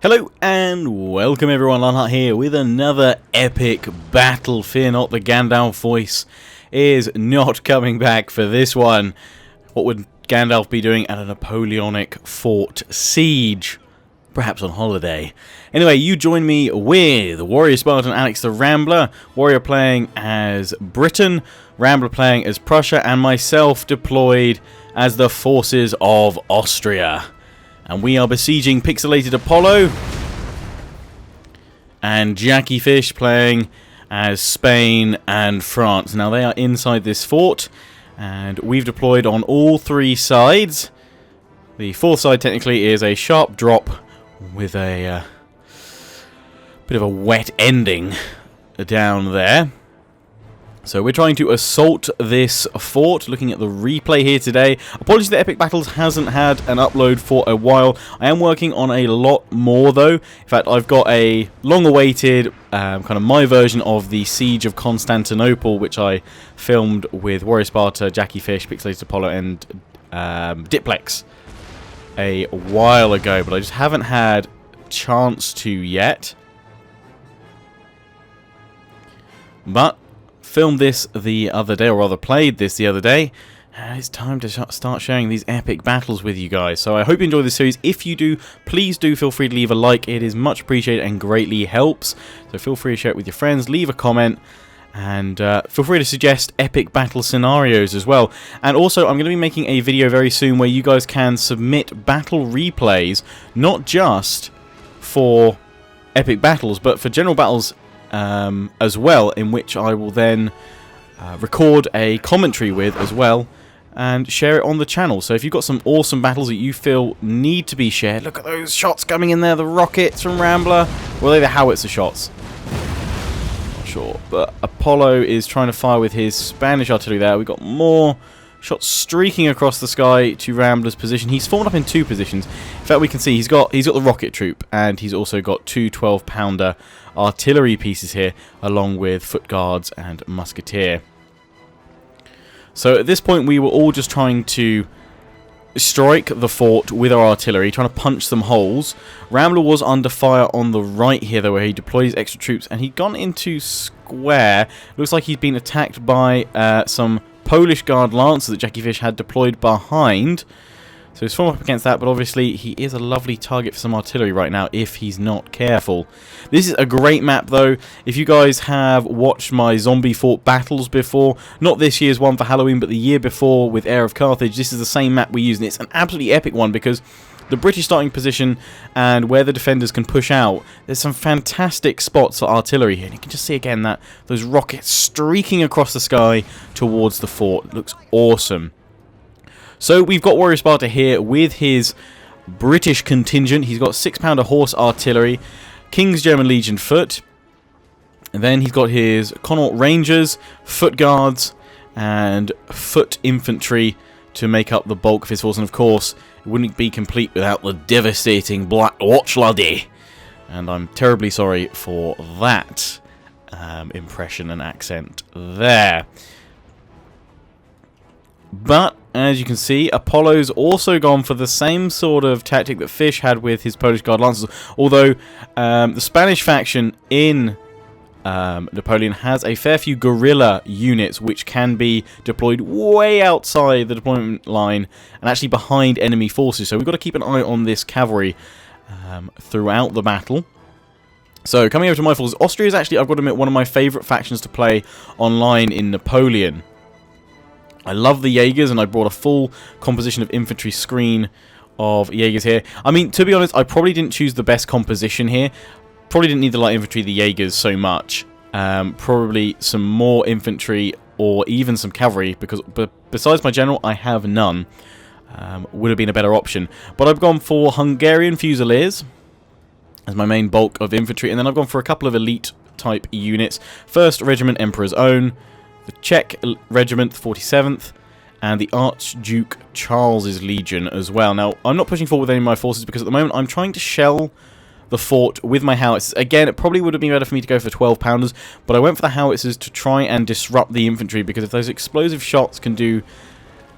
Hello and welcome everyone, Lionheart here with another epic battle. Fear not, the Gandalf voice is not coming back for this one. What would Gandalf be doing at a Napoleonic fort siege? Perhaps on holiday. Anyway, you join me with Warrior Spartan Alex the Rambler, Warrior playing as Britain, Rambler playing as Prussia, and myself deployed as the forces of Austria. And we are besieging Pixelated Apollo. And Jackie Fish playing as Spain and France. Now they are inside this fort. And we've deployed on all three sides. The fourth side technically is a sharp drop with a bit of a wet ending down there. So we're trying to assault this fort, looking at the replay here today. Apologies that Epic Battles hasn't had an upload for a while. I am working on a lot more though. In fact, I've got a long-awaited kind of my version of the Siege of Constantinople, which I filmed with Warrior Sparta, Jackie Fish, Pixelated Apollo, and Diplex a while ago, but I just haven't had chance to yet. But filmed this the other day, or rather played this the other day, and it's time to start sharing these epic battles with you guys. So I hope you enjoy this series. If you do, please do feel free to leave a like. It is much appreciated and greatly helps. So feel free to share it with your friends, leave a comment, and feel free to suggest epic battle scenarios as well. And also, I'm going to be making a video very soon where you guys can submit battle replays, not just for epic battles, but for general battles as well, in which I will then record a commentary with as well and share it on the channel. So if you've got some awesome battles that you feel need to be shared, look at those shots coming in there, the rockets from Rambler. Well, they're the howitzer shots. Not sure, but Apollo is trying to fire with his Spanish artillery there. We've got more shots streaking across the sky to Rambler's position. He's formed up in two positions. In fact, we can see he's got the rocket troop, and he's also got two 12-pounder artillery pieces here, along with foot guards and musketeer. So at this point, we were all just trying to strike the fort with our artillery, trying to punch some holes. Rambler was under fire on the right here, though, where he deployed his extra troops, and he'd gone into square. Looks like he's been attacked by some Polish Guard Lancer that Jackie Fish had deployed behind. So he's formed up against that, but obviously he is a lovely target for some artillery right now if he's not careful. This is a great map though. If you guys have watched my zombie fort battles before, not this year's one for Halloween, but the year before with Heir of Carthage, this is the same map we use, and it's an absolutely epic one because the British starting position and where the defenders can push out, there's some fantastic spots for artillery here. And you can just see again that those rockets streaking across the sky towards the fort. It looks awesome. So we've got Warrior Sparta here with his British contingent. He's got 6-pounder horse artillery, King's German Legion foot, and then he's got his Connaught Rangers, foot guards, and foot infantry to make up the bulk of his force. And of course, it wouldn't be complete without the devastating Black Watch Laddie. And I'm terribly sorry for that impression and accent there. But as you can see, Apollo's also gone for the same sort of tactic that Fish had with his Polish Guard Lancers. Although the Spanish faction in Napoleon has a fair few guerrilla units which can be deployed way outside the deployment line and actually behind enemy forces. So we've got to keep an eye on this cavalry throughout the battle. So coming over to my forces, Austria is actually, I've got to admit, one of my favourite factions to play online in Napoleon. I love the Jaegers, and I brought a full composition of infantry screen of Jaegers here. I mean, to be honest, I probably didn't choose the best composition here. Probably didn't need the light infantry, the Jaegers, so much. Probably some more infantry or even some cavalry, because besides my general, I have none. Would have been a better option. But I've gone for Hungarian Fusiliers as my main bulk of infantry, and then I've gone for a couple of elite type units. 1st Regiment Emperor's Own, the Czech Regiment, 47th, and the Archduke Charles's Legion as well. Now, I'm not pushing forward with any of my forces because at the moment I'm trying to shell the fort with my howitzers. Again, it probably would have been better for me to go for 12-pounders, but I went for the howitzers to try and disrupt the infantry, because if those explosive shots can do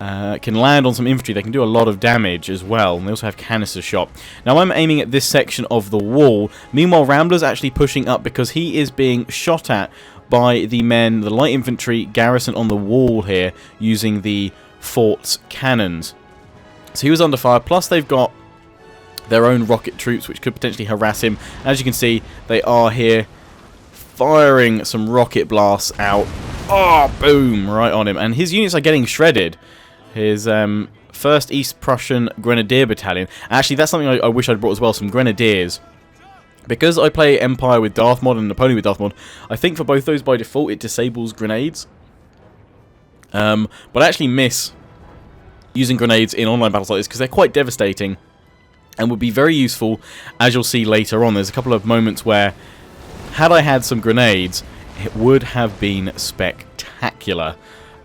can land on some infantry. They can do a lot of damage as well, and they also have canister shot. Now I'm aiming at this section of the wall. Meanwhile, Rambler's actually pushing up because he is being shot at by the men, the light infantry garrison on the wall here, using the fort's cannons. So he was under fire, plus they've got their own rocket troops which could potentially harass him. As you can see, they are here firing some rocket blasts out. Oh, boom, right on him. And his units are getting shredded. His 1st East Prussian Grenadier Battalion. Actually, that's something I wish I'd brought as well, some Grenadiers. Because I play Empire with Darth Mod and Napoleon with Darth Mod, I think for both those by default it disables grenades. But I actually miss using grenades in online battles like this because they're quite devastating and would be very useful, as you'll see later on. There's a couple of moments where, had I had some grenades, it would have been spectacular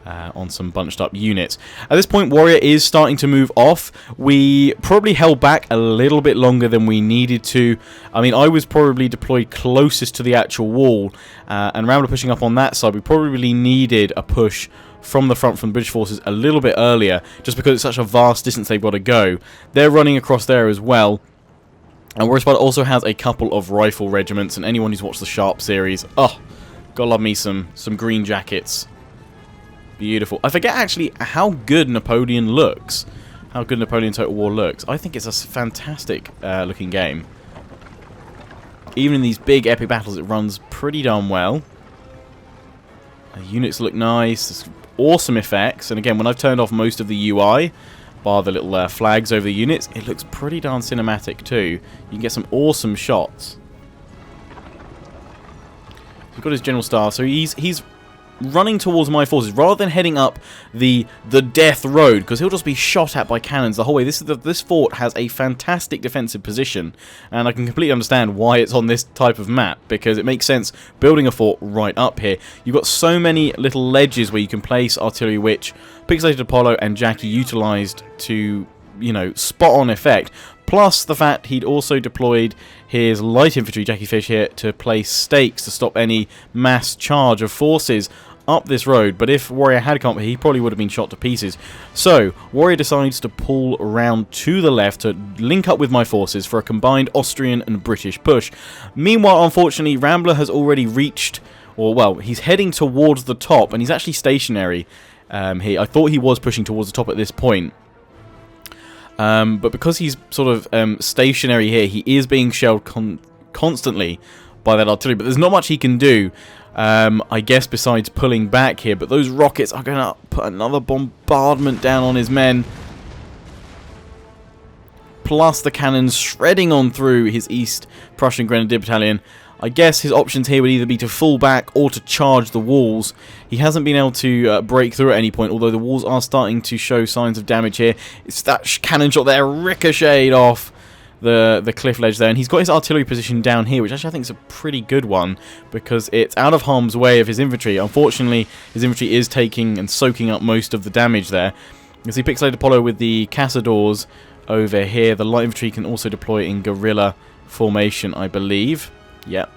on some bunched up units. At this point, Warrior is starting to move off. We probably held back a little bit longer than we needed to. I mean, I was probably deployed closest to the actual wall, and Rambler pushing up on that side. We probably needed a push from the front from the British forces a little bit earlier, just because it's such a vast distance they've got to go. They're running across there as well. And Warrior Sparta also has a couple of rifle regiments, and anyone who's watched the Sharp series, oh, gotta love me some green jackets. Beautiful. I forget actually how good Napoleon looks. How good Napoleon Total War looks. I think it's a fantastic looking game. Even in these big epic battles, it runs pretty darn well. Units look nice. There's awesome effects. And again, when I've turned off most of the UI, bar the little flags over the units, it looks pretty darn cinematic too. You can get some awesome shots. He's got his general staff, so he's running towards my forces rather than heading up the death road, because he'll just be shot at by cannons the whole way. This fort has a fantastic defensive position, and I can completely understand why it's on this type of map, because it makes sense building a fort right up here. You've got so many little ledges where you can place artillery, which Pixelated Apollo and Jackie utilised to, you know, spot on effect. Plus the fact he'd also deployed his light infantry, Jackie Fish here, to place stakes to stop any mass charge of forces up this road. But if Warrior had come up, he probably would have been shot to pieces. So Warrior decides to pull around to the left to link up with my forces for a combined Austrian and British push. Meanwhile, unfortunately, Rambler has already reached, or well, he's heading towards the top, and he's actually stationary here. I thought he was pushing towards the top at this point. But because he's sort of stationary here, he is being shelled constantly by that artillery. But there's not much he can do, I guess, besides pulling back here. But those rockets are going to put another bombardment down on his men. Plus the cannons shredding on through his East Prussian Grenadier Battalion. I guess his options here would either be to fall back or to charge the walls. He hasn't been able to break through at any point, although the walls are starting to show signs of damage here. It's that cannon shot there ricocheted off the cliff ledge there, and he's got his artillery position down here, which actually I think is a pretty good one, because it's out of harm's way of his infantry. Unfortunately, his infantry is taking and soaking up most of the damage there. You see Pixelated Apollo with the Cazadors over here. The light infantry can also deploy in guerrilla formation, I believe. Yep.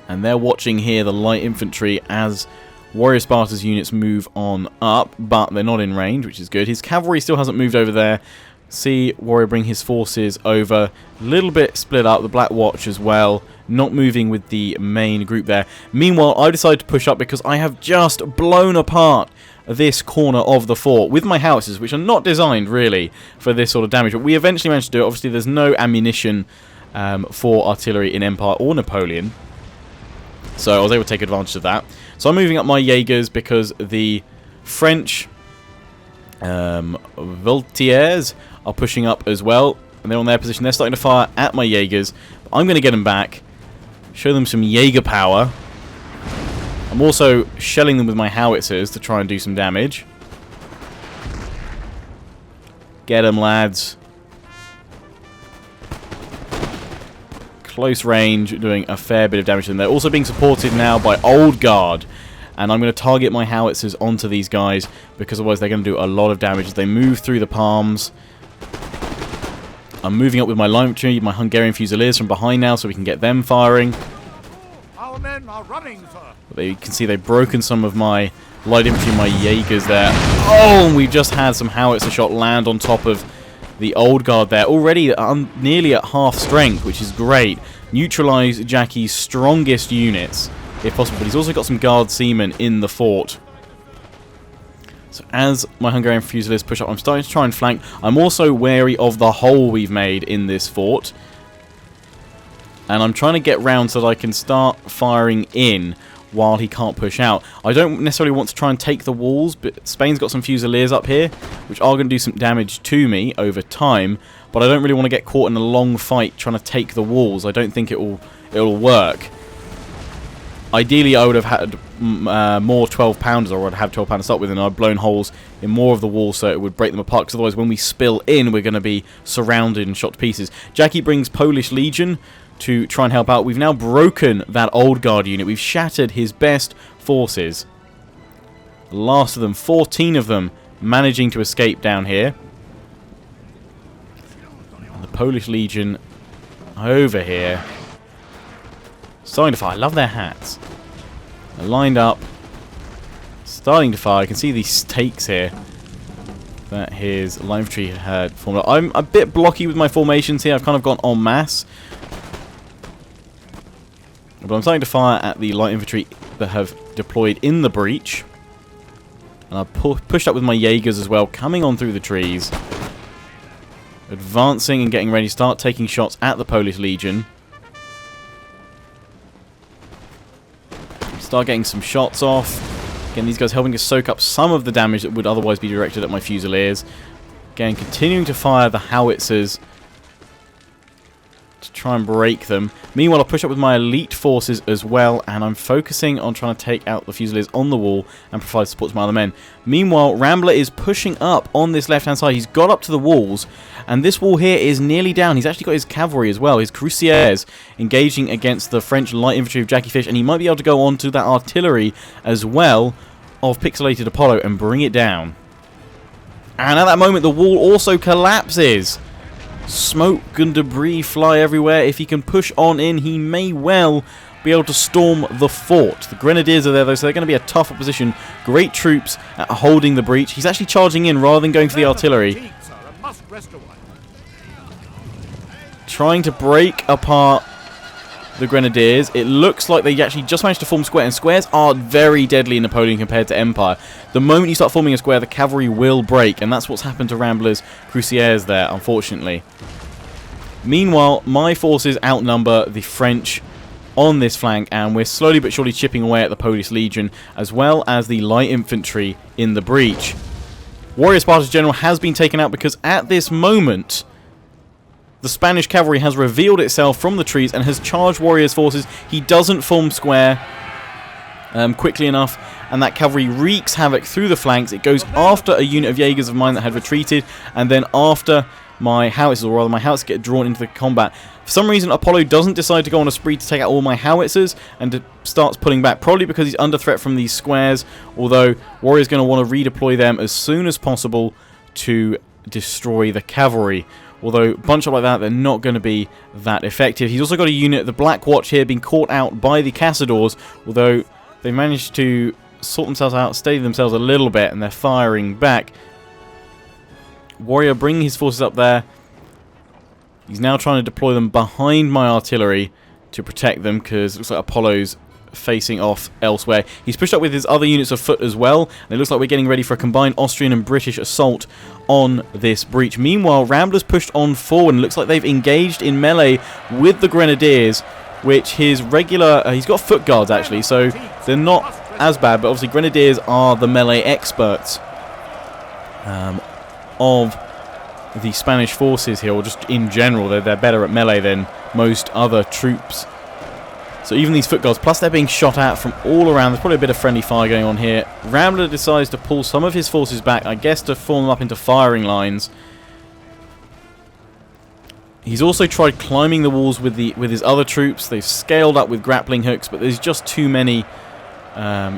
And they're watching here, the light infantry, as Warrior Sparta's units move on up, but they're not in range, which is good. His cavalry still hasn't moved over there. See Warrior bring his forces over, a little bit split up, the Black Watch as well, not moving with the main group there. Meanwhile, I decided to push up because I have just blown apart this corner of the fort with my howitzers, which are not designed really for this sort of damage, but we eventually managed to do it. Obviously, there's no ammunition for artillery in Empire or Napoleon, so I was able to take advantage of that. So I'm moving up my Jaegers because the French Voltiers are pushing up as well, and they're on their position. They're starting to fire at my Jaegers, but I'm going to get them back, show them some Jaeger power. I'm also shelling them with my howitzers to try and do some damage. Get them, lads. Close range, doing a fair bit of damage to them. They're also being supported now by Old Guard, and I'm going to target my howitzers onto these guys, because otherwise they're going to do a lot of damage as they move through the palms. I'm moving up with my light infantry, my Hungarian Fusiliers from behind now, so we can get them firing. Our men are running, sir. But you can see they've broken some of my light infantry, my Jaegers there. Oh, and we've just had some howitzer shot land on top of the old guard there. Already nearly at half strength, which is great. Neutralise Jackie's strongest units, if possible. But he's also got some guard seamen in the fort. So as my Hungarian Fusiliers push up, I'm starting to try and flank. I'm also wary of the hole we've made in this fort. And I'm trying to get round so that I can start firing in while he can't push out. I don't necessarily want to try and take the walls, but Spain's got some Fusiliers up here, which are going to do some damage to me over time. But I don't really want to get caught in a long fight trying to take the walls. I don't think it'll work. Ideally, I would have had more 12-pounders, or I'd have 12-pounders to start with, and I'd blown holes in more of the walls so it would break them apart, because otherwise when we spill in, we're going to be surrounded and shot to pieces. Jackie brings Polish Legion to try and help out. We've now broken that old guard unit. We've shattered his best forces. The last of them, 14 of them, managing to escape down here. And the Polish Legion over here. Starting to fire. I love their hats. They're lined up. Starting to fire. I can see these stakes here that his light infantry had formed up. I'm a bit blocky with my formations here. I've kind of gone en masse. But I'm starting to fire at the light infantry that have deployed in the breach. And I've pushed up with my Jaegers as well, coming on through the trees. Advancing and getting ready to start taking shots at the Polish Legion. Start getting some shots off. Again, these guys helping to soak up some of the damage that would otherwise be directed at my Fusiliers. Again, continuing to fire the howitzers to try and break them. Meanwhile, I'll push up with my elite forces as well, and I'm focusing on trying to take out the Fusiliers on the wall and provide support to my other men. Meanwhile, Rambler is pushing up on this left-hand side. He's got up to the walls, and this wall here is nearly down. He's actually got his cavalry as well, his cuirassiers, engaging against the French light infantry of Jackie Fish, and he might be able to go on to that artillery as well of Pixelated Apollo and bring it down. And at that moment, the wall also collapses. Smoke and debris fly everywhere. If he can push on in, he may well be able to storm the fort. The Grenadiers are there, though, so they're going to be a tough opposition. Great troops at holding the breach. He's actually charging in rather than going for the artillery. Trying to break apart the Grenadiers. It looks like they actually just managed to form square, and squares are very deadly in Napoleon compared to Empire. The moment you start forming a square, the cavalry will break, and that's what's happened to Rambler's Cuirassiers there, unfortunately. Meanwhile, my forces outnumber the French on this flank, and we're slowly but surely chipping away at the Polish Legion, as well as the light infantry in the breach. Warrior Sparta's general has been taken out because at this moment the Spanish cavalry has revealed itself from the trees and has charged Warrior's forces. He doesn't form square quickly enough, and that cavalry wreaks havoc through the flanks. It goes after a unit of Jaegers of mine that had retreated, and then after my howitzers, or rather my howitzers get drawn into the combat. For some reason, Apollo doesn't decide to go on a spree to take out all my howitzers and starts pulling back, probably because he's under threat from these squares, although Warrior's going to want to redeploy them as soon as possible to destroy the cavalry. Although, bunched up like that, they're not going to be that effective. He's also got a unit, the Black Watch here, being caught out by the Cassadors, although they managed to sort themselves out, steady themselves a little bit, and they're firing back. Warrior bringing his forces up there. He's now trying to deploy them behind my artillery to protect them, because it looks like Apollo's facing off elsewhere. He's pushed up with his other units of foot as well, and it looks like we're getting ready for a combined Austrian and British assault on this breach. Meanwhile, Rambler's pushed on forward, and looks like they've engaged in melee with the Grenadiers, which his regular... he's got foot guards, actually, so they're not as bad, but obviously Grenadiers are the melee experts of the Spanish forces here, or just in general. They're better at melee than most other troops. So even these foot guards, plus they're being shot at from all around. There's probably a bit of friendly fire going on here. Rambler decides to pull some of his forces back, I guess to form them up into firing lines. He's also tried climbing the walls with his other troops. They've scaled up with grappling hooks, but there's just too many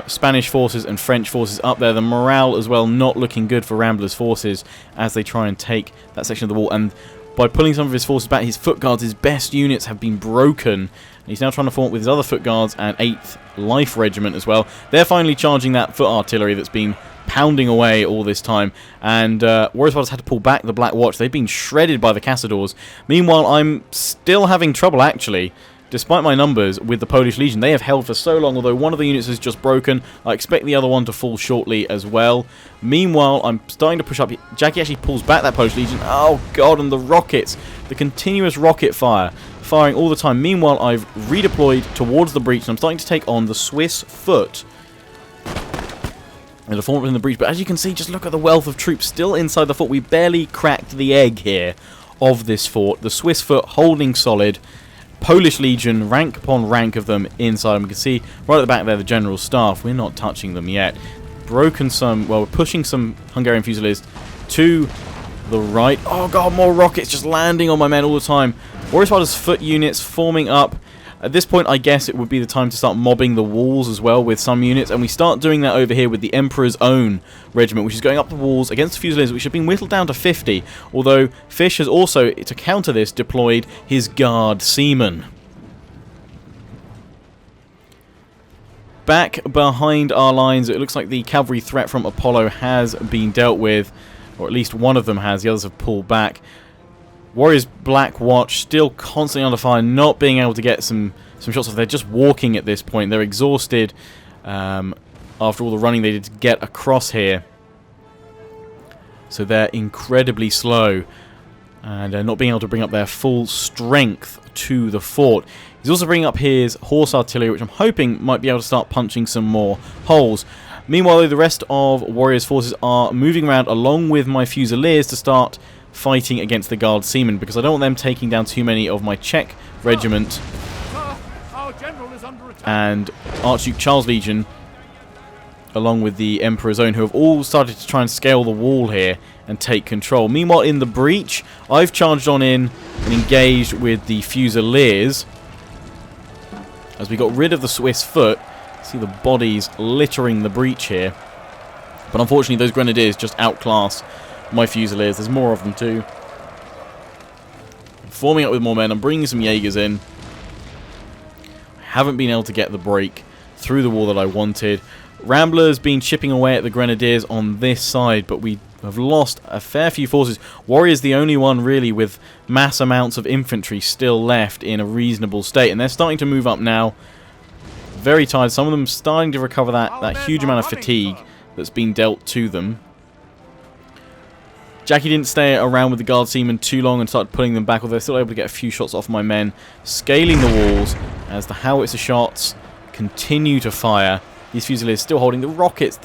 Spanish forces and French forces up there. The morale as well not looking good for Rambler's forces as they try and take that section of the wall. And by pulling some of his forces back. His foot guards, his best units, have been broken. And he's now trying to form up with his other foot guards and 8th Life Regiment as well. They're finally charging that foot artillery that's been pounding away all this time. And Warriors Fighters had to pull back the Black Watch. They've been shredded by the Cassadors. Meanwhile, I'm still having trouble, actually, despite my numbers, with the Polish Legion. They have held for so long, although one of the units is just broken. I expect the other one to fall shortly as well. Meanwhile, I'm starting to push up. Jackie actually pulls back that Polish Legion. Oh, God, and the rockets. The continuous rocket fire, firing all the time. Meanwhile, I've redeployed towards the breach, and I'm starting to take on the Swiss foot. And a form in the breach. But as you can see, just look at the wealth of troops still inside the fort. We barely cracked the egg here of this fort. The Swiss foot holding solid. Polish Legion, rank upon rank of them inside. And we can see right at the back there the General Staff. We're not touching them yet. Broken some, well, we're pushing some Hungarian Fusiliers to the right. Oh god, more rockets just landing on my men all the time. Warriors Fighters foot units forming up. At this point, I guess it would be the time to start mobbing the walls as well with some units, and we start doing that over here with the Emperor's Own regiment, which is going up the walls against the Fusiliers, which have been whittled down to 50, although Fish has also, to counter this, deployed his Guard Seamen. Back behind our lines, it looks like the cavalry threat from Apollo has been dealt with, or at least one of them has, the others have pulled back. Warriors Black Watch still constantly under fire, not being able to get some shots off. They're just walking at this point. They're exhausted after all the running they did to get across here. So they're incredibly slow and not being able to bring up their full strength to the fort. He's also bringing up his horse artillery, which I'm hoping might be able to start punching some more holes. Meanwhile, the rest of Warriors' forces are moving around along with my Fusiliers to start fighting against the Guard Seamen, because I don't want them taking down too many of my Czech regiment and Archduke Charles Legion, along with the Emperor's Own, who have all started to try and scale the wall here and take control. Meanwhile, in the breach, I've charged on in and engaged with the Fusiliers as we got rid of the Swiss foot. See the bodies littering the breach here, but unfortunately those Grenadiers just outclass my Fusiliers. There's more of them too. I'm forming up with more men. I'm bringing some Jaegers in. I haven't been able to get the break through the wall that I wanted. Ramblers been chipping away at the Grenadiers on this side, but we have lost a fair few forces. Warrior's the only one really with mass amounts of infantry still left in a reasonable state, and they're starting to move up now. Very tired. Some of them starting to recover that huge amount of fatigue that's been dealt to them. Jackie didn't stay around with the Guard Seamen too long and started pulling them back, although they're still able to get a few shots off my men, scaling the walls as the howitzer shots continue to fire. These Fusiliers still holding the rockets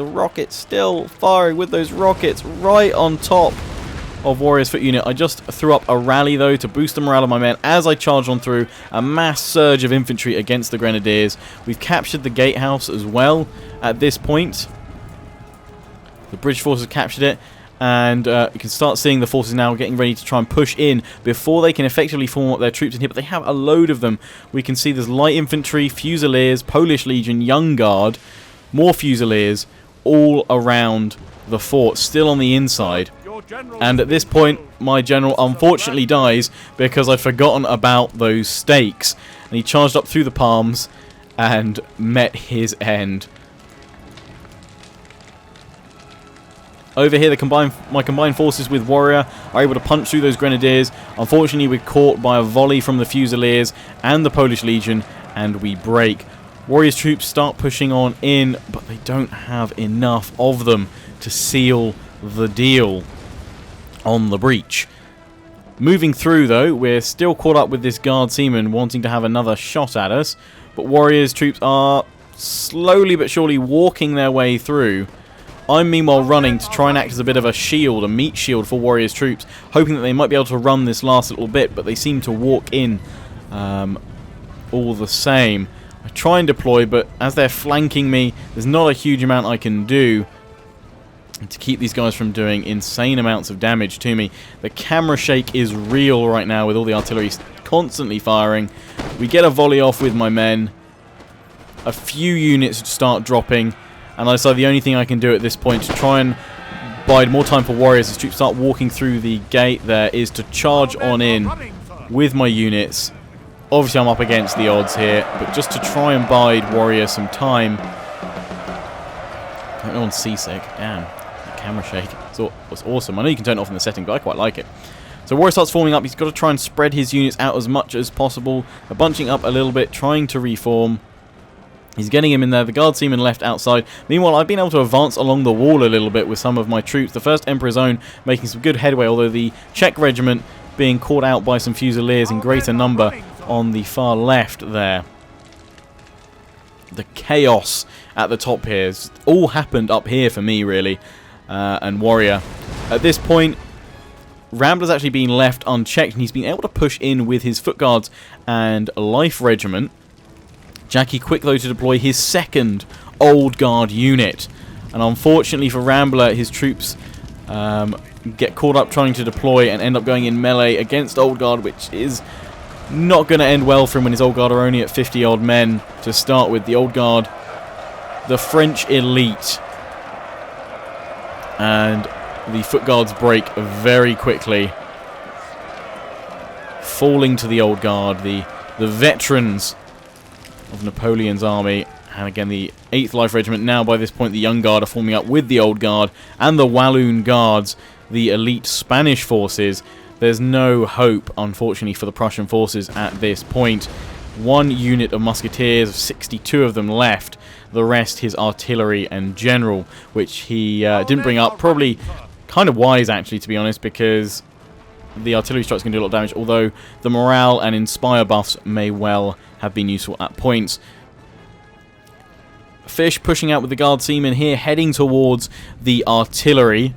still firing with those rockets right on top of Warriors Foot unit. I just threw up a rally though to boost the morale of my men as I charged on through a mass surge of infantry against the Grenadiers. We've captured the gatehouse as well at this point. The British forces have captured it. And you can start seeing the forces now getting ready to try and push in before they can effectively form up their troops in here. But they have a load of them. We can see there's light infantry, Fusiliers, Polish Legion, Young Guard, more Fusiliers all around the fort, still on the inside. And at this point, my general unfortunately dies because I'd forgotten about those stakes. And he charged up through the palms and met his end. Over here, my combined forces with Warrior are able to punch through those Grenadiers. Unfortunately, we're caught by a volley from the Fusiliers and the Polish Legion, and we break. Warrior's troops start pushing on in, but they don't have enough of them to seal the deal on the breach. Moving through, though, we're still caught up with this Guard Seaman wanting to have another shot at us, but Warrior's troops are slowly but surely walking their way through. I'm meanwhile running to try and act as a bit of a shield, a meat shield for Warriors' troops, hoping that they might be able to run this last little bit, but they seem to walk in all the same. I try and deploy, but as they're flanking me, there's not a huge amount I can do to keep these guys from doing insane amounts of damage to me. The camera shake is real right now with all the artillery constantly firing. We get a volley off with my men. A few units start dropping. And I decide the only thing I can do at this point to try and bide more time for warriors as troops start walking through the gate there is to charge on in with my units. Obviously I'm up against the odds here, but just to try and bide warrior some time. I don't know, on seasick. Damn, the camera shake. It's awesome. I know you can turn it off in the setting, but I quite like it. So warrior starts forming up. He's got to try and spread his units out as much as possible. They're bunching up a little bit, trying to reform. He's getting him in there. The guard seaman left outside. Meanwhile, I've been able to advance along the wall a little bit with some of my troops. The 1st Emperor's Own making some good headway, although the Czech regiment being caught out by some Fusiliers in greater number on the far left there. The chaos at the top here. It's all happened up here for me, really. And warrior. At this point, Rambler's actually been left unchecked, and he's been able to push in with his foot guards and life regiment. Jackie quick, though, to deploy his 2nd Old Guard unit. And unfortunately for Rambler, his troops get caught up trying to deploy and end up going in melee against Old Guard, which is not going to end well for him when his Old Guard are only at 50-odd men to start with. The Old Guard, the French elite. And the foot guards break very quickly, falling to the Old Guard, the veterans of Napoleon's army. And again, the 8th Life Regiment, now by this point the Young Guard, are forming up with the Old Guard and the Walloon Guards, the elite Spanish forces. There's no hope, unfortunately, for the Prussian forces at this point. 1 unit of musketeers, 62 of them left. The rest, his artillery and general, which he didn't bring up. Probably kind of wise, actually, to be honest, because the artillery strikes can do a lot of damage, although the morale and inspire buffs may well have been useful at points. Fish pushing out with the guard seamen here, heading towards the artillery.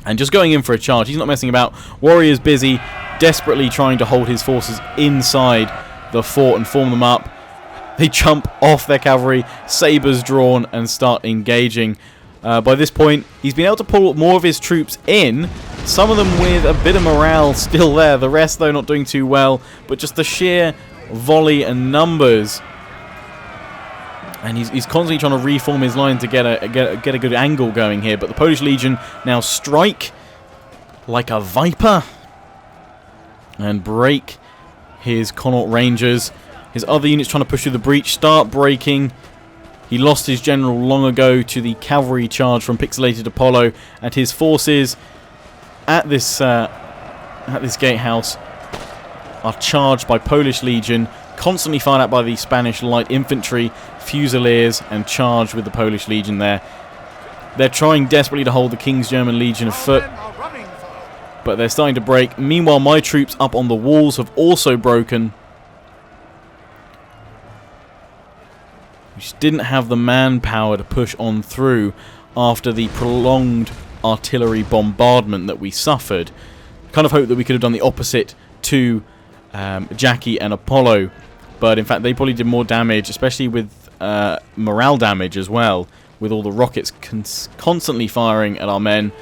And just going in for a charge. He's not messing about. Warrior's busy, desperately trying to hold his forces inside the fort and form them up. They jump off their cavalry, sabers drawn, and start engaging. By this point, he's been able to pull more of his troops in, some of them with a bit of morale still there, the rest, though, not doing too well, but just the sheer volley and numbers. And he's constantly trying to reform his line to get a good angle going here, but the Polish Legion now strike like a viper and break his Connaught Rangers. His other units trying to push through the breach start breaking. He lost his general long ago to the cavalry charge from Pixelated Apollo, and his forces at this gatehouse are charged by Polish Legion, constantly fired at by the Spanish light infantry, Fusiliers, and charged with the Polish Legion there. They're trying desperately to hold the King's German Legion afoot, but they're starting to break. Meanwhile, my troops up on the walls have also broken. We just didn't have the manpower to push on through after the prolonged artillery bombardment that we suffered. Kind of hoped that we could have done the opposite to Jackie and Apollo, but in fact they probably did more damage, especially with morale damage as well, with all the rockets constantly firing at our men.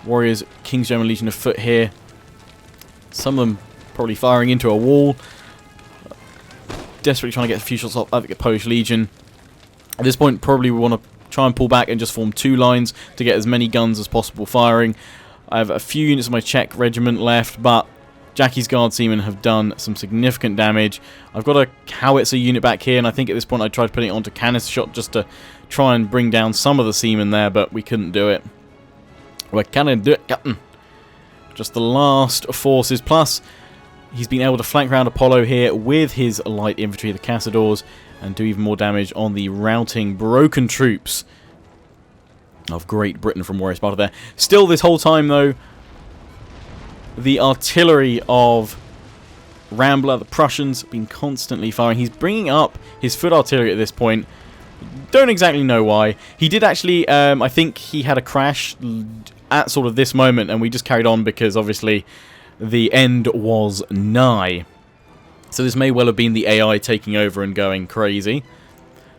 Warriors, King's German Legion afoot here. Some of them probably firing into a wall. Desperately trying to get a few shots off at the Polish Legion. At this point, probably we want to try and pull back and just form 2 lines to get as many guns as possible firing. I have a few units of my Czech regiment left, but Jackie's Guard Seamen have done some significant damage. I've got a howitzer unit back here, and I think at this point I tried putting it onto canister shot just to try and bring down some of the seamen there, but we couldn't do it. We can't do it, Captain. Just the last forces, plus he's been able to flank around Apollo here with his light infantry, the Cassadors, and do even more damage on the routing broken troops of Great Britain from Warrior Sparta there. Still, this whole time, though, the artillery of Rambler, the Prussians, have been constantly firing. He's bringing up his foot artillery at this point. Don't exactly know why. He did actually, I think he had a crash at sort of this moment, and we just carried on because, obviously, the end was nigh. So this may well have been the AI taking over and going crazy.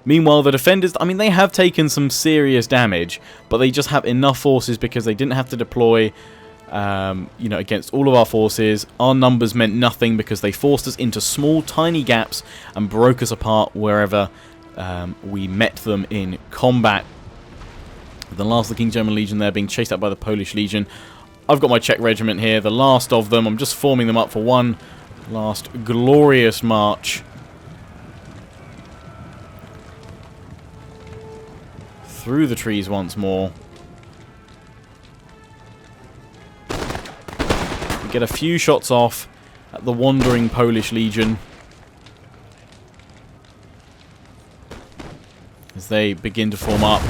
Meanwhile, the defenders, I mean, they have taken some serious damage, but they just have enough forces because they didn't have to deploy, you know, against all of our forces. Our numbers meant nothing because they forced us into small, tiny gaps and broke us apart wherever we met them in combat. The last of the King German Legion there being chased out by the Polish Legion. I've got my Czech regiment here, the last of them. I'm just forming them up for one last glorious march through the trees once more. We get a few shots off at the wandering Polish Legion as they begin to form up.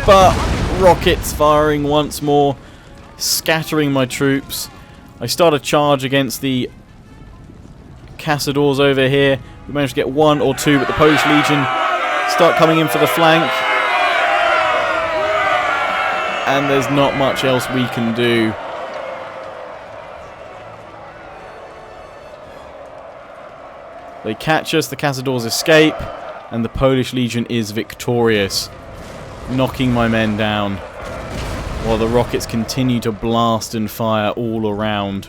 But rockets firing once more, scattering my troops. I start a charge against the Cazadors over here. We managed to get one or two, but the Polish Legion start coming in for the flank. And there's not much else we can do. They catch us, the Cazadors escape, and the Polish Legion is victorious, knocking my men down, while the rockets continue to blast and fire all around.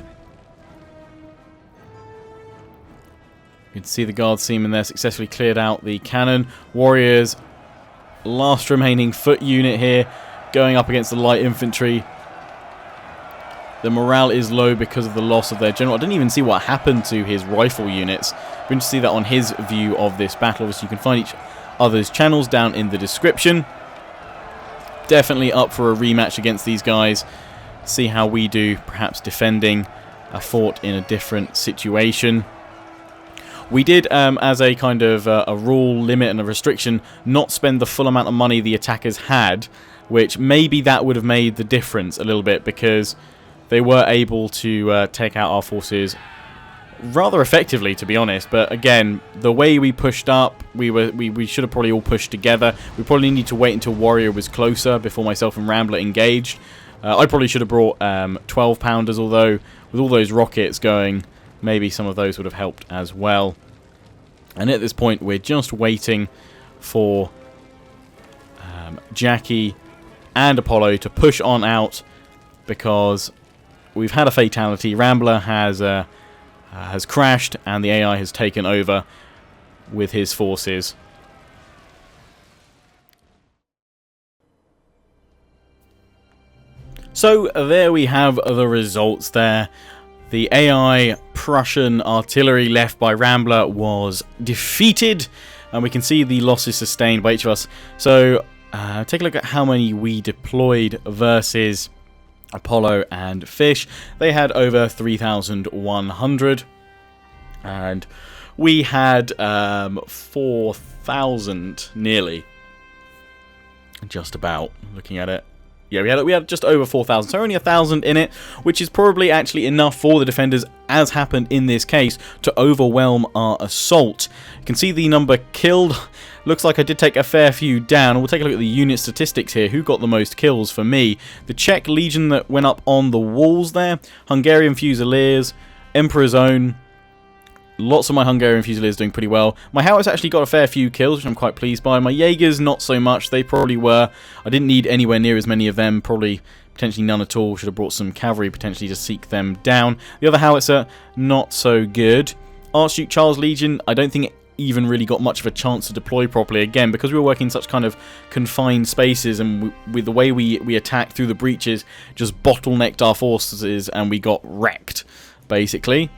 You can see the guard seamen there successfully cleared out the cannon. Warriors, last remaining foot unit here, going up against the light infantry. The morale is low because of the loss of their general. I didn't even see what happened to his rifle units. We're going to see that on his view of this battle. Obviously, you can find each other's channels down in the description. Definitely up for a rematch against these guys. See how we do, perhaps defending a fort in a different situation. We did, as a kind of a rule, limit and a restriction, not spend the full amount of money the attackers had, which maybe that would have made the difference a little bit, because they were able to take out our forces rather effectively, to be honest. But again, the way we pushed up, we should have probably all pushed together. We probably need to wait until Warrior was closer before myself and Rambler engaged. I probably should have brought 12-pounders, although with all those rockets going, maybe some of those would have helped as well. And at this point, we're just waiting for Jackie and Apollo to push on out, because we've had a fatality. Rambler has crashed, and the AI has taken over with his forces. So there we have the results there. The AI Prussian artillery left by Rambler was defeated, and we can see the losses sustained by each of us. So take a look at how many we deployed versus Apollo and Fish. They had over 3,100, and we had 4,000 nearly, just about, looking at it. Yeah, we had just over 4,000, so only 1,000 in it, which is probably actually enough for the defenders, as happened in this case, to overwhelm our assault. You can see the number killed. Looks like I did take a fair few down. We'll take a look at the unit statistics here. Who got the most kills for me? The Czech Legion that went up on the walls there. Hungarian Fusiliers. Emperor's Own. Lots of my Hungarian Fusiliers doing pretty well. My Howitzers actually got a fair few kills, which I'm quite pleased by. My Jaegers, not so much. They probably were. I didn't need anywhere near as many of them. Probably, potentially none at all. Should have brought some cavalry, potentially, to seek them down. The other Howitzer, not so good. Archduke Charles Legion, I don't think it even really got much of a chance to deploy properly. Again, because we were working in such kind of confined spaces, and with the way we attacked through the breaches, just bottlenecked our forces, and we got wrecked, basically.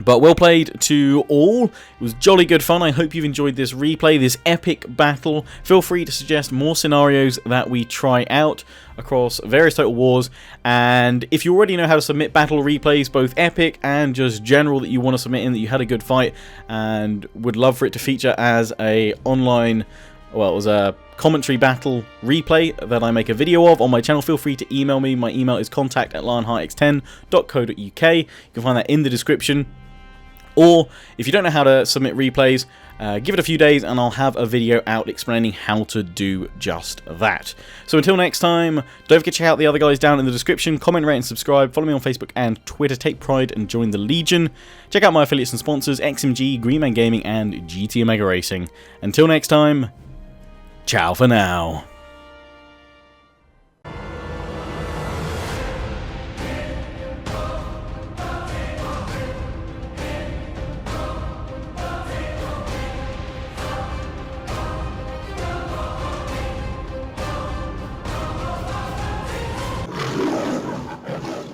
But well played to all. It was jolly good fun. I hope you've enjoyed this replay, this epic battle. Feel free to suggest more scenarios that we try out across various Total Wars. And if you already know how to submit battle replays, both epic and just general, that you want to submit in, that you had a good fight and would love for it to feature as a online, well, it was a commentary battle replay that I make a video of on my channel, feel free to email me. My email is contact@lionheartx10.co.uk. You can find that in the description. Or, if you don't know how to submit replays, give it a few days and I'll have a video out explaining how to do just that. So until next time, don't forget to check out the other guys down in the description. Comment, rate and subscribe. Follow me on Facebook and Twitter. Take pride and join the Legion. Check out my affiliates and sponsors, XMG, Greenman Gaming and GT Omega Racing. Until next time, ciao for now.